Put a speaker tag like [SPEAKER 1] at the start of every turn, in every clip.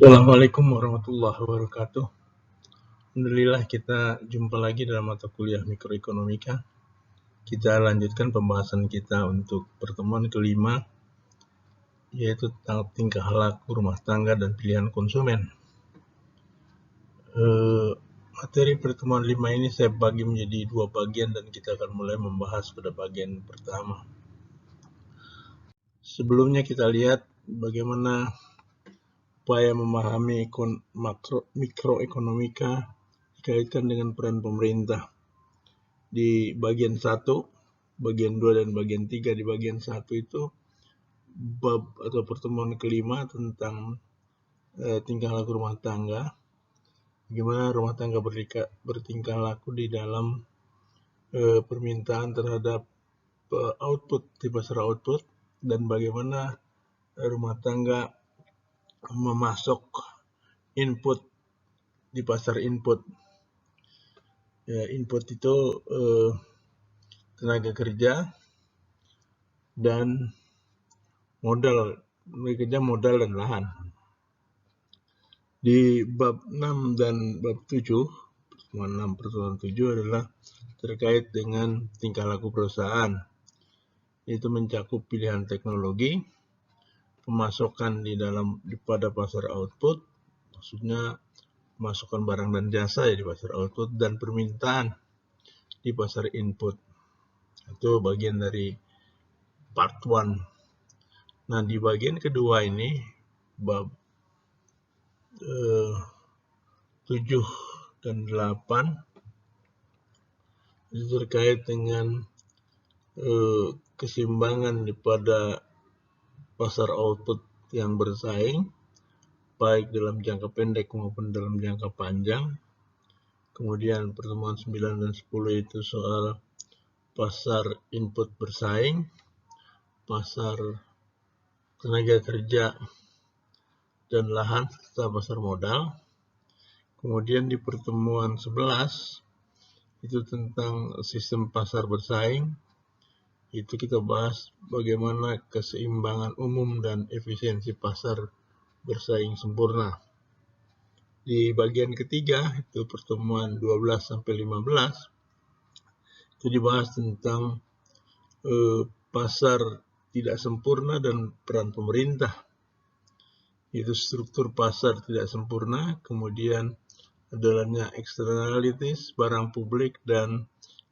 [SPEAKER 1] Assalamualaikum warahmatullahi wabarakatuh. Alhamdulillah kita jumpa lagi dalam mata kuliah mikroekonomika. Kita lanjutkan pembahasan kita untuk pertemuan kelima, yaitu tentang tingkah laku rumah tangga dan pilihan konsumen. Materi pertemuan 5 ini saya bagi menjadi dua bagian dan kita akan mulai membahas pada bagian pertama. Sebelumnya kita lihat bagaimana upaya memahami mikroekonomika dikaitkan dengan peran pemerintah. Di bagian 1, bagian 2, dan bagian 3. Di bagian 1 itu bab atau pertemuan kelima tentang tingkah laku rumah tangga, bagaimana rumah tangga bertingkah laku di dalam permintaan terhadap output di pasar output, dan bagaimana rumah tangga memasok input di pasar input. Input itu tenaga kerja dan modal dan lahan. Di bab 6 dan bab 7, pertemuan 7 adalah terkait dengan tingkah laku perusahaan. Itu mencakup pilihan teknologi, pemasokan pada pasar output, maksudnya pemasukan barang dan jasa di pasar output, dan permintaan di pasar input. Itu bagian dari part 1. Nah, di bagian kedua ini, bab 7 dan 8, itu terkait dengan keseimbangan pada pasar output yang bersaing, baik dalam jangka pendek maupun dalam jangka panjang. Kemudian pertemuan 9 dan 10 itu soal pasar input bersaing, pasar tenaga kerja dan lahan, serta pasar modal. Kemudian di pertemuan 11 itu tentang sistem pasar bersaing. Itu kita bahas bagaimana keseimbangan umum dan efisiensi pasar bersaing sempurna. Di bagian ketiga, itu pertemuan 12 sampai 15, itu dibahas tentang pasar tidak sempurna dan peran pemerintah. Itu struktur pasar tidak sempurna, kemudian adanya externalities, barang publik, dan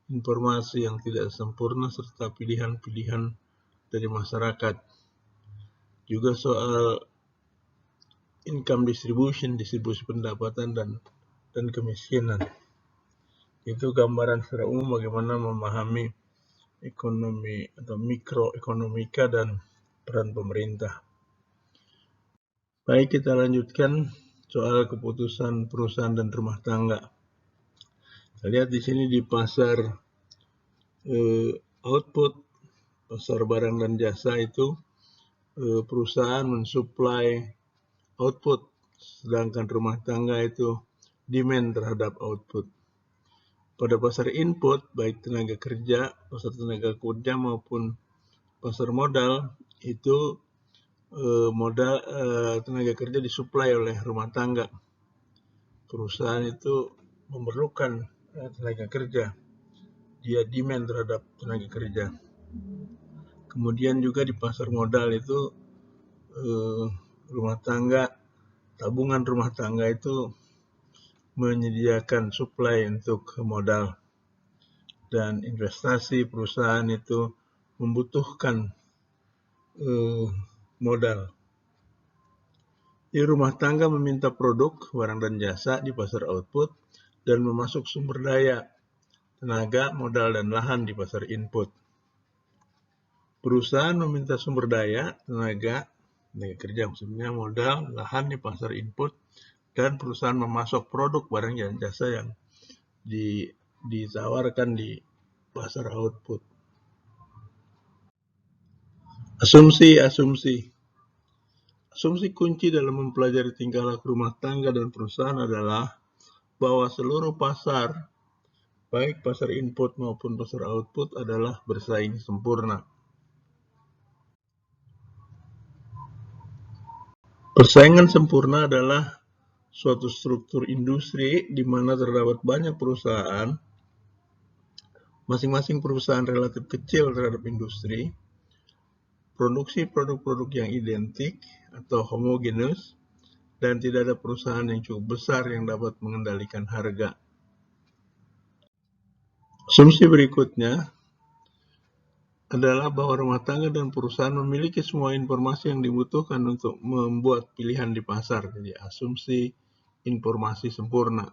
[SPEAKER 1] informasi yang tidak sempurna, serta pilihan-pilihan dari masyarakat. Juga soal income distribution, distribusi pendapatan dan kemiskinan. Itu gambaran secara umum bagaimana memahami ekonomi atau mikroekonomika dan peran pemerintah. Baik, kita lanjutkan soal keputusan perusahaan dan rumah tangga. Kita lihat di sini di pasar output, pasar barang dan jasa itu perusahaan mensuplai output, sedangkan rumah tangga itu demand terhadap output. Pada pasar input, baik tenaga kerja, pasar tenaga kerja maupun pasar modal, itu tenaga kerja disuplai oleh rumah tangga. Perusahaan itu memerlukan tenaga kerja, dia demand terhadap tenaga kerja. Kemudian juga di pasar modal itu tabungan rumah tangga itu menyediakan supply untuk modal, dan investasi perusahaan itu membutuhkan modal. Di rumah tangga meminta produk, barang dan jasa di pasar output dan memasuk sumber daya, tenaga, modal, dan lahan di pasar input. Perusahaan meminta sumber daya, tenaga kerja maksudnya, modal, lahan di pasar input, dan perusahaan memasok produk, barang, dan jasa yang ditawarkan di pasar output. Asumsi kunci dalam mempelajari tingkah laku rumah tangga dan perusahaan adalah bahwa seluruh pasar, baik pasar input maupun pasar output, adalah bersaing sempurna. Persaingan sempurna adalah suatu struktur industri di mana terdapat banyak perusahaan, masing-masing perusahaan relatif kecil terhadap industri, produksi produk-produk yang identik atau homogeneous, dan tidak ada perusahaan yang cukup besar yang dapat mengendalikan harga. Asumsi berikutnya adalah bahwa rumah tangga dan perusahaan memiliki semua informasi yang dibutuhkan untuk membuat pilihan di pasar. Jadi asumsi informasi sempurna.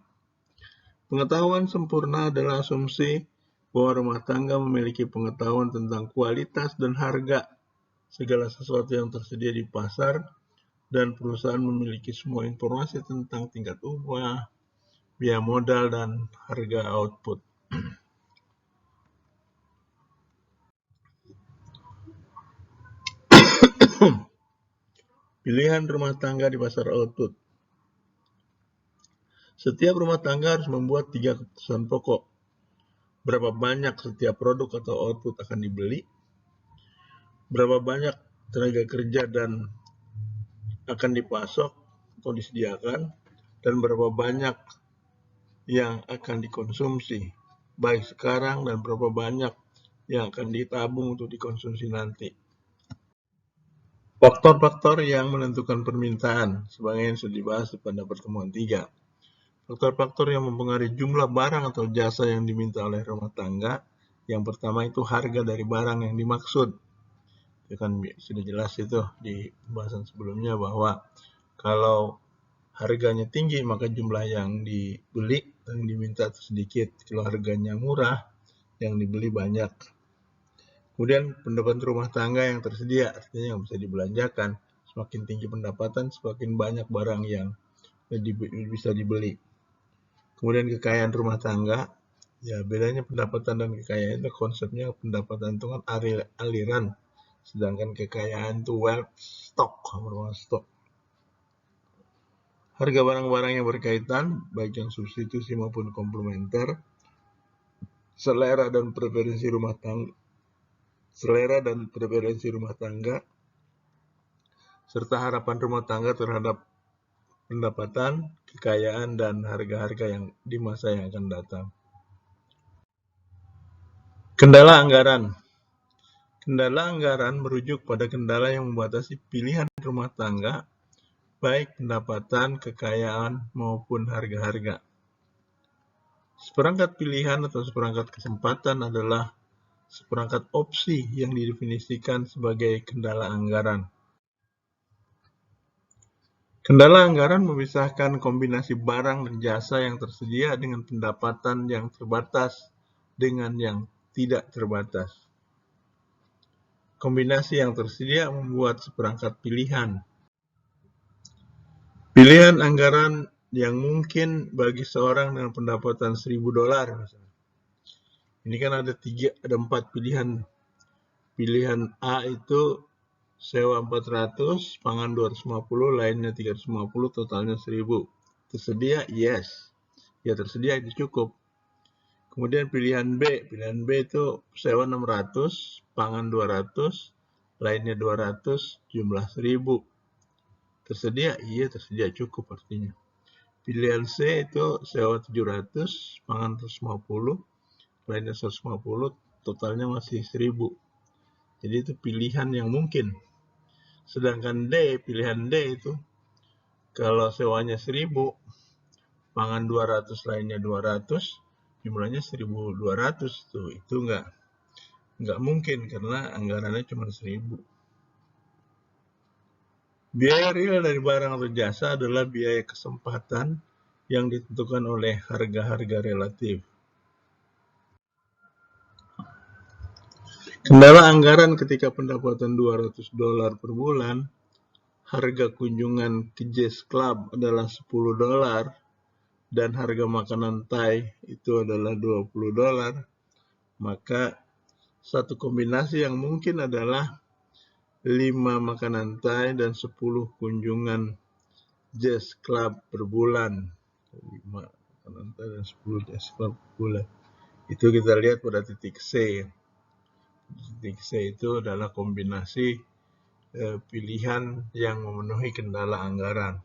[SPEAKER 1] Pengetahuan sempurna adalah asumsi bahwa rumah tangga memiliki pengetahuan tentang kualitas dan harga segala sesuatu yang tersedia di pasar, dan perusahaan memiliki semua informasi tentang tingkat upah, biaya modal, dan harga output. Pilihan rumah tangga di pasar output. Setiap rumah tangga harus membuat 3 keputusan pokok. Berapa banyak setiap produk atau output akan dibeli, berapa banyak tenaga kerja dan akan dipasok atau disediakan, dan berapa banyak yang akan dikonsumsi, baik sekarang, dan berapa banyak yang akan ditabung untuk dikonsumsi nanti. Faktor-faktor yang menentukan permintaan, sebagaimana yang sudah dibahas pada pertemuan 3. Faktor-faktor yang mempengaruhi jumlah barang atau jasa yang diminta oleh rumah tangga. Yang pertama itu harga dari barang yang dimaksud. Itu kan sudah jelas itu di pembahasan sebelumnya bahwa kalau harganya tinggi maka jumlah yang dibeli yang diminta sedikit. Kalau harganya murah yang dibeli banyak. Kemudian pendapatan rumah tangga yang tersedia, artinya yang bisa dibelanjakan. Semakin tinggi pendapatan, semakin banyak barang yang bisa dibeli. Kemudian kekayaan rumah tangga, ya bedanya pendapatan dan kekayaan itu konsepnya pendapatan itu kan aliran, sedangkan kekayaan itu wealth stock, merupakan stok. Harga barang-barang yang berkaitan, baik yang substitusi maupun komplementer, selera dan preferensi rumah tangga, serta harapan rumah tangga terhadap pendapatan, kekayaan, dan harga-harga yang di masa yang akan datang. Kendala anggaran. Kendala anggaran merujuk pada kendala yang membatasi pilihan rumah tangga, baik pendapatan, kekayaan, maupun harga-harga. Seperangkat pilihan atau seperangkat kesempatan adalah seperangkat opsi yang didefinisikan sebagai kendala anggaran. Kendala anggaran memisahkan kombinasi barang dan jasa yang tersedia dengan pendapatan yang terbatas dengan yang tidak terbatas. Kombinasi yang tersedia membuat seperangkat pilihan. Pilihan anggaran yang mungkin bagi seorang dengan pendapatan $1.000. Ini kan ada 4 pilihan. Pilihan A itu sewa 400, pangan 250, lainnya 350, totalnya 1.000. Tersedia? Yes. Ya tersedia, itu cukup. Kemudian pilihan B itu sewa 600, pangan 200, lainnya 200, jumlah 1.000. Tersedia? Iya, tersedia, cukup artinya. Pilihan C itu sewa 700, pangan 150, lainnya 150, totalnya masih 1.000. Jadi itu pilihan yang mungkin. Sedangkan pilihan D itu kalau sewanya 1.000, pangan 200, lainnya 200, jumlahnya 1.200 tuh. Itu nggak mungkin karena anggarannya cuma 1.000. Biaya real dari barang atau jasa adalah biaya kesempatan yang ditentukan oleh harga-harga relatif. Kendala anggaran ketika pendapatan $200 per bulan, harga kunjungan ke Jazz Club adalah $10, dan harga makanan Thai itu adalah $20, maka satu kombinasi yang mungkin adalah 5 makanan Thai dan 10 kunjungan Jazz Club per bulan. 5 makanan Thai dan 10 Jazz Club per bulan. Itu kita lihat pada titik C. Titik C itu adalah kombinasi pilihan yang memenuhi kendala anggaran.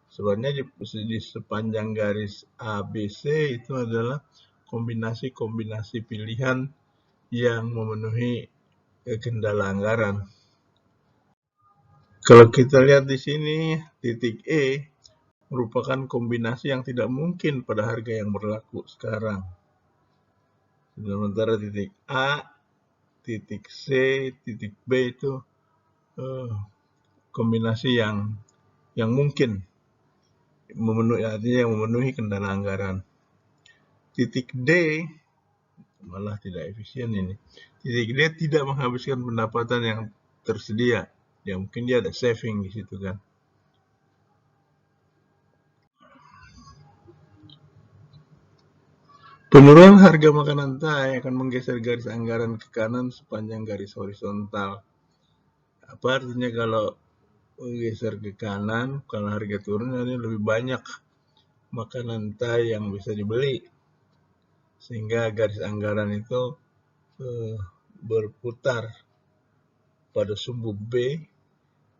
[SPEAKER 1] Sebenarnya di sepanjang garis ABC itu adalah kombinasi-kombinasi pilihan yang memenuhi kendala anggaran. Kalau kita lihat di sini, titik E merupakan kombinasi yang tidak mungkin pada harga yang berlaku sekarang. Sementara titik A, titik C, titik B itu kombinasi yang mungkin memenuhi kendala anggaran. Titik D malah tidak efisien ini. Titik D tidak menghabiskan pendapatan yang tersedia. Ya mungkin dia ada saving di situ kan. Penurunan harga makanan Thai akan menggeser garis anggaran ke kanan sepanjang garis horizontal. Apa artinya kalau geser ke kanan? Kalau harga turun, ini lebih banyak makanan Thai yang bisa dibeli, sehingga garis anggaran itu berputar pada sumbu B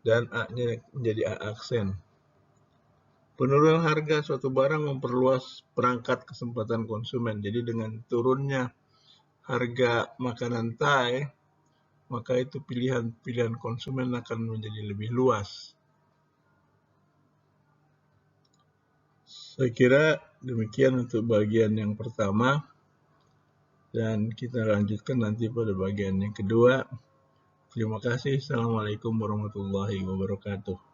[SPEAKER 1] dan A-nya menjadi A aksen. Penurunan harga suatu barang memperluas perangkat kesempatan konsumen. Jadi dengan turunnya harga makanan Thai, maka itu pilihan konsumen akan menjadi lebih luas. Saya kira demikian untuk bagian yang pertama, dan kita lanjutkan nanti pada bagian yang kedua. Terima kasih. Assalamualaikum warahmatullahi wabarakatuh.